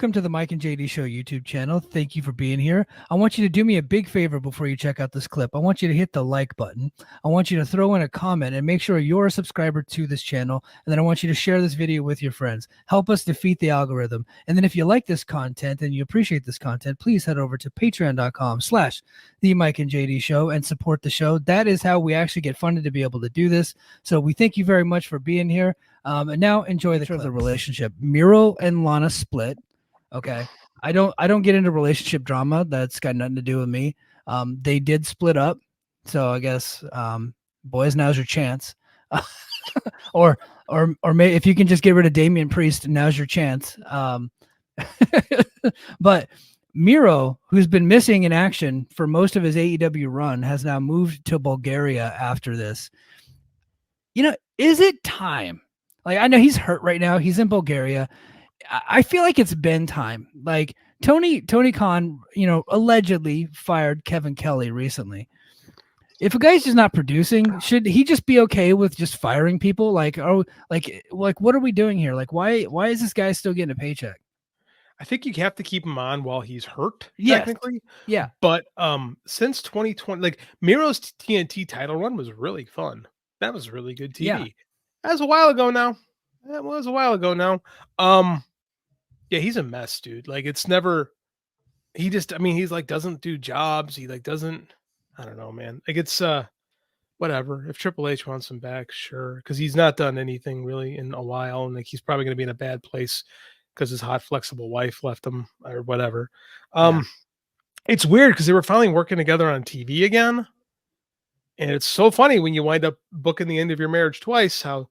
Welcome to the Mike and JD Show YouTube channel. Thank you for being here. I want you to do me a big favor before you check out this clip. I want you to hit the like button. I want you to throw in a comment and make sure you're a subscriber to this channel. And then I want you to share this video with your friends. Help us defeat the algorithm. And then if you like this content and you appreciate this content, please head over to patreon.com/the Mike and JD Show and support the show. That is how we actually get funded to be able to do this. So we thank you very much for being here. And now enjoy the relationship. Miro and Lana split. Okay. I don't get into relationship drama. That's got nothing to do with me. They did split up. So I guess, boys, now's your chance. or maybe if you can just get rid of Damian Priest, now's your chance. But Miro, who's been missing in action for most of his AEW run, has now moved to Bulgaria after this. You know, is it time? Like, I know he's hurt right now. He's in Bulgaria. I feel like it's been time. Like Tony Khan, allegedly fired Kevin Kelly recently. If a guy's just not producing, should he just be okay with just firing people? Like what are we doing here? Like, why is this guy still getting a paycheck? I think you have to keep him on while he's hurt, technically. Yeah. But since 2020, like Miro's TNT title run was really fun. That was really good TV. Yeah. That was a while ago now. Yeah, he's a mess, dude. Like he's like doesn't do jobs. He like doesn't, I don't know, man. Like it's whatever. If Triple H wants him back, sure. Because he's not done anything really in a while. And like he's probably gonna be in a bad place because his hot, flexible wife left him or whatever. It's weird because they were finally working together on TV again. And it's so funny when you wind up booking the end of your marriage twice, how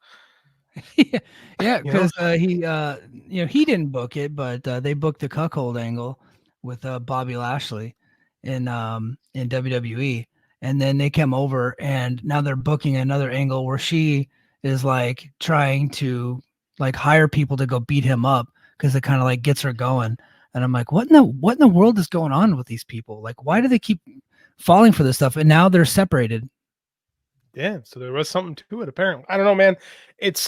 yeah, because he didn't book it, but they booked the cuckold angle with Bobby Lashley in WWE, and then they came over, and now they're booking another angle where she is like trying to like hire people to go beat him up because it kind of like gets her going, and I'm like, what in the world is going on with these people? Like, why do they keep falling for this stuff? And now they're separated. Yeah, so there was something to it, apparently. I don't know, man. It's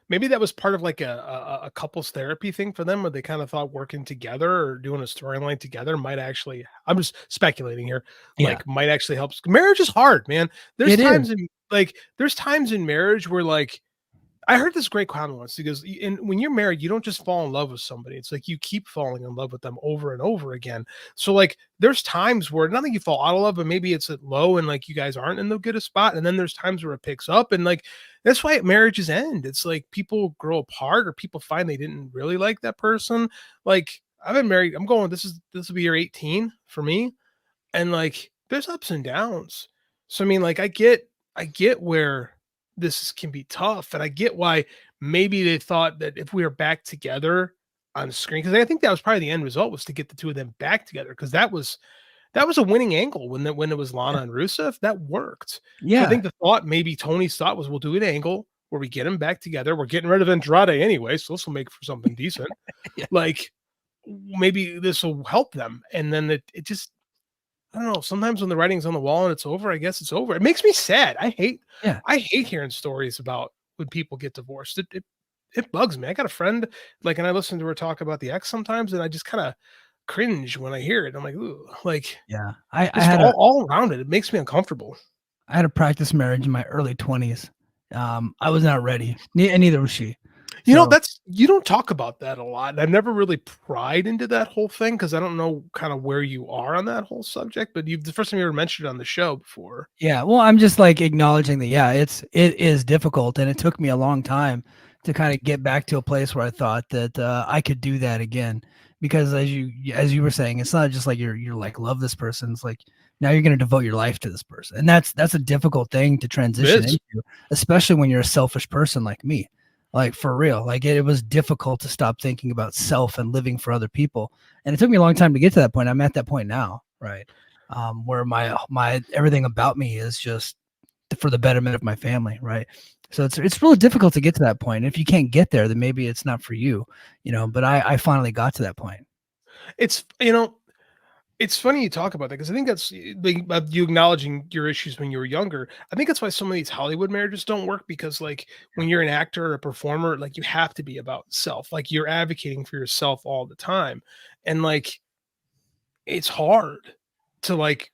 maybe that was part of like a couples therapy thing for them, where they kind of thought working together or doing a storyline together might actually, I'm just speculating here, like might actually help. Marriage is hard, man. There's times in marriage where like I heard this great comment once. He goes, when you're married, you don't just fall in love with somebody. It's like you keep falling in love with them over and over again. So like there's times where not that you fall out of love, but maybe it's at low and like you guys aren't in the good spot. And then there's times where it picks up, and like that's why marriages end. It's like people grow apart or people find they didn't really like that person. Like I've been married. This will be year 18 for me. And like there's ups and downs. So I mean, like I get where this can be tough, and I get why maybe they thought that if we were back together on screen, because I think that was probably the end result, was to get the two of them back together, because that was a winning angle when it was Lana and Rusev. That worked. Yeah, so I think the thought, maybe Tony's thought, was we'll do an angle where we get them back together. We're getting rid of Andrade anyway, so this will make for something decent. Like maybe this will help them, and then it just, I don't know. Sometimes when the writing's on the wall and it's over, I guess it's over. It makes me sad. I hate hearing stories about when people get divorced. It bugs me. I got a friend, like, and I listen to her talk about the ex sometimes, and I just kind of cringe when I hear it. I'm like, ooh, like, yeah. I had all around it. It makes me uncomfortable. I had a practice marriage in my early 20s. I was not ready, and neither was she. You don't talk about that a lot. I've never really pried into that whole thing because I don't know kind of where you are on that whole subject, but the first time you ever mentioned it on the show before. Yeah. Well, I'm just like acknowledging that, it is difficult, and it took me a long time to kind of get back to a place where I thought that I could do that again. Because as you were saying, it's not just like you're like, love this person. It's like, now you're going to devote your life to this person. And that's a difficult thing to transition into, especially when you're a selfish person like me. Like, for real, like it was difficult to stop thinking about self and living for other people. And it took me a long time to get to that point. I'm at that point now, right? Where my everything about me is just for the betterment of my family, right? So it's really difficult to get to that point. If you can't get there, then maybe it's not for you, but I finally got to that point. It's, It's funny you talk about that because I think that's like you acknowledging your issues when you were younger. I think that's why some of these Hollywood marriages don't work because, like, when you're an actor or a performer, like, you have to be about self. Like, you're advocating for yourself all the time, and like, it's hard to like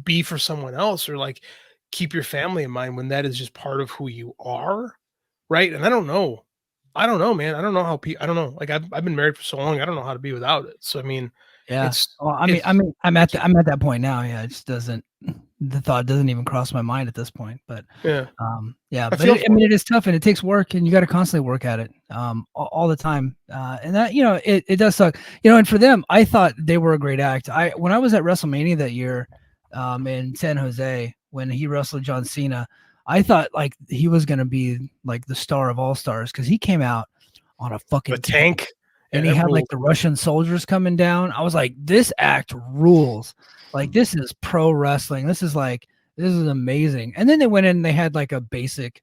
be for someone else or like keep your family in mind when that is just part of who you are, right? And I don't know. I don't know, man. I don't know how I don't know. Like I've been married for so long, I don't know how to be without it. So I mean, Yeah. it's Well, it's tricky. I'm at that point now. Yeah, it just doesn't the thought doesn't even cross my mind at this point. But Yeah. yeah, I but feel I for mean, it. it is tough and it takes work, and you got to constantly work at it all the time. And that it does suck. And for them, I thought they were a great act. When I was at WrestleMania that year, in San Jose when he wrestled John Cena, I thought like he was gonna be like the star of all stars because he came out on a The fucking tank tank. Yeah, and he that had like ruled. the Russian soldiers coming down. I was like, this act rules. Like this is pro wrestling. This is amazing. And then they went in and they had like a basic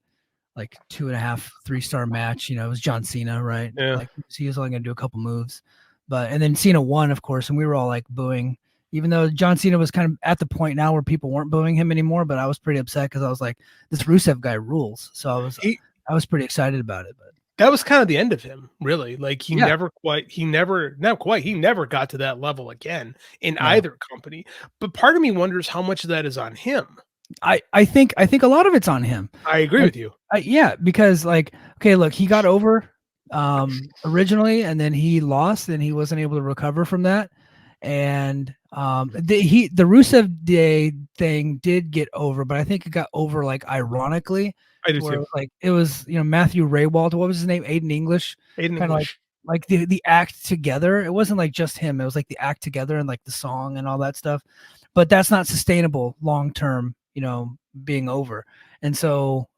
like 2.5, 3-star match. It was John Cena, right? Yeah. Like he was only gonna do a couple moves. And then Cena won, of course, and we were all like booing, even though John Cena was kind of at the point now where people weren't booing him anymore. But I was pretty upset because I was like, this Rusev guy rules. So He I was pretty excited about it. But that was kind of the end of him, really. Like yeah, he never not quite, he never got to that level again in no. either company. But part of me wonders how much of that is on him. I think a lot of it's on him. I agree Like, with you. yeah, because like, okay, look, he got over originally, and then he lost, and he wasn't able to recover from that. And the Rusev Day thing did get over, but I think it got over like ironically, I do to where too. it was Matthew Raywald, what was his name, Aiden English, Aiden kind of English. like the act together. It wasn't like just him; it was like the act together and like the song and all that stuff. But that's not sustainable long term, being over. And so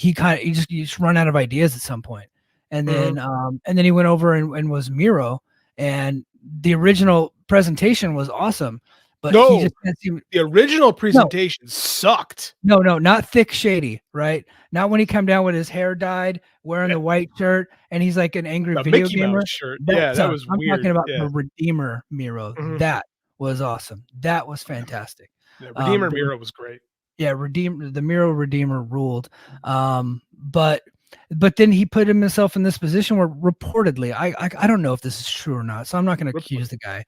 you just run out of ideas at some point. Mhm. And then he went over and was Miro, and the original presentation was awesome, but he No, just can't seem. the original No, presentation sucked. no, not thick shady, right? Not when he come down with his hair dyed, wearing Yeah, the white shirt, and he's like an angry the video Mickey Mouse gamer. shirt. That Yeah, that sucked. was I'm talking weird. about Yeah. the Redeemer Miro. Mhm. That was awesome. That was fantastic. Yeah, Redeemer The Miro was great. Yeah, the Miro Redeemer ruled. But then he put himself in this position where reportedly, I don't know if this is true or not, so I'm not going to accuse the guy,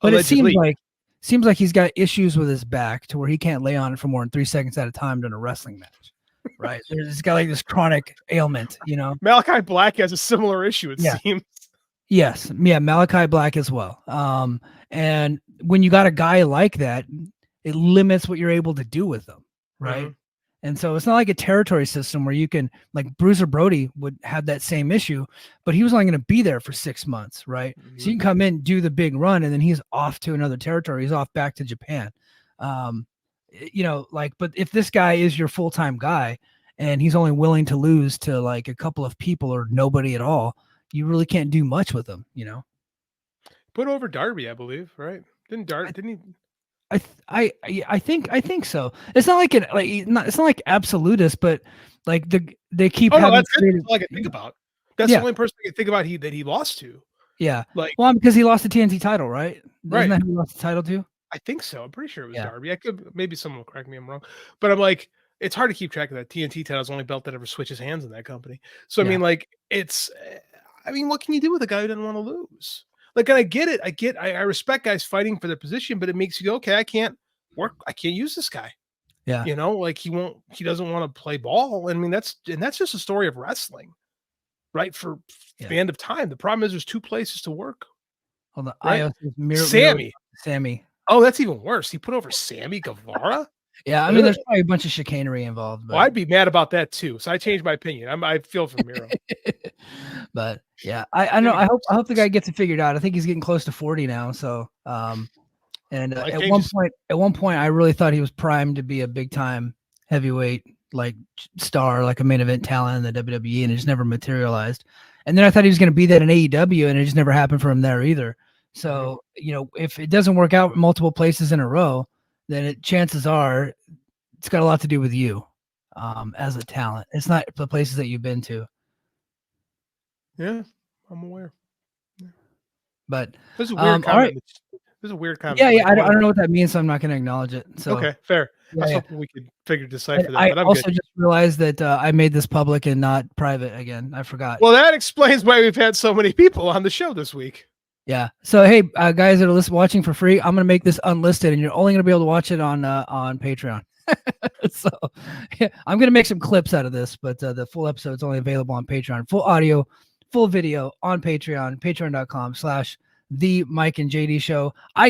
but it Allegedly. seems like he's got issues with his back to where he can't lay on it for more than 3 seconds at a time during a wrestling match. Right? He's got like this chronic ailment. Malachi Black has a similar issue, it Yeah. seems. Yes. Yeah. Malachi Black as well. And when you got a guy like that, it limits what you're able to do with them. Right. Mhm. And so it's not like a territory system where you can, like Bruiser Brody would have that same issue, but he was only going to be there for 6 months. Right. So you Mhm. can come in, do the big run, and then he's off to another territory. He's off back to Japan. Um, but if this guy is your full time guy and he's only willing to lose to like a couple of people or nobody at all, you really can't do much with them. Put over Darby, I believe, right? I Didn't he? I think so. It's not like it's not like absolutist, but like they keep Oh, no, having that's good. That's created. all I can think about. That's the Yeah, only person I can think about that he lost to. yeah. Like, Well, because he lost the TNT title, right? Isn't right. that who he lost the title to? I think so. I'm pretty sure it was Yeah, Darby. I could maybe someone will correct me if I'm wrong. But I'm like, it's hard to keep track of that. TNT title is the only belt that ever switches hands in that company. So I yeah, mean, like, I mean, what can you do with a guy who doesn't want to lose? Like, and I get it. I respect guys fighting for their position, but it makes you go, okay, I can't use this guy. yeah, Like he doesn't want to play ball. I mean, that's just a story of wrestling, right? For yeah. the end of time. The problem is there's two places to work, Hold on. right? I Miro Sammy. Sammy. Oh, that's even worse. He put over Sammy Guevara. Yeah, I mean, Ugh. there's probably a bunch of chicanery involved, Well, but I'd be mad about that too. So I changed my opinion. I feel for Miro. but yeah, I know. Sammy I hope the sucks. guy gets it figured out. I think he's getting close to 40 now, so and Life at one changes. point, I really thought he was primed to be a big time heavyweight like star, like a main event talent in the WWE, and it just never materialized. And then I thought he was going to be that in AEW, and it just never happened for him there either. Mhm. So if it doesn't work out multiple places in a row, then chances are it's got a lot to do with you as a talent. It's not the places that you've been to. Yeah, I'm aware. Yeah. But This is a weird all right, comment. There's a weird kind Yeah, of yeah. like I one. don't know what that means, so I'm not going to acknowledge it. So Okay, fair. I yeah, was yeah. hoping we could figure And decipher that, I but I'm good. also just realized that I made this public and not private again. I forgot. Well, that explains why we've had so many people on the show this week. Yeah. So hey, guys that are watching for free, I'm gonna make this unlisted, and you're only gonna be able to watch it on Patreon. So yeah, I'm gonna make some clips out of this, but the full episode's only available on Patreon. Full audio, full video on Patreon. Patreon.com/the Mike and JD Show. I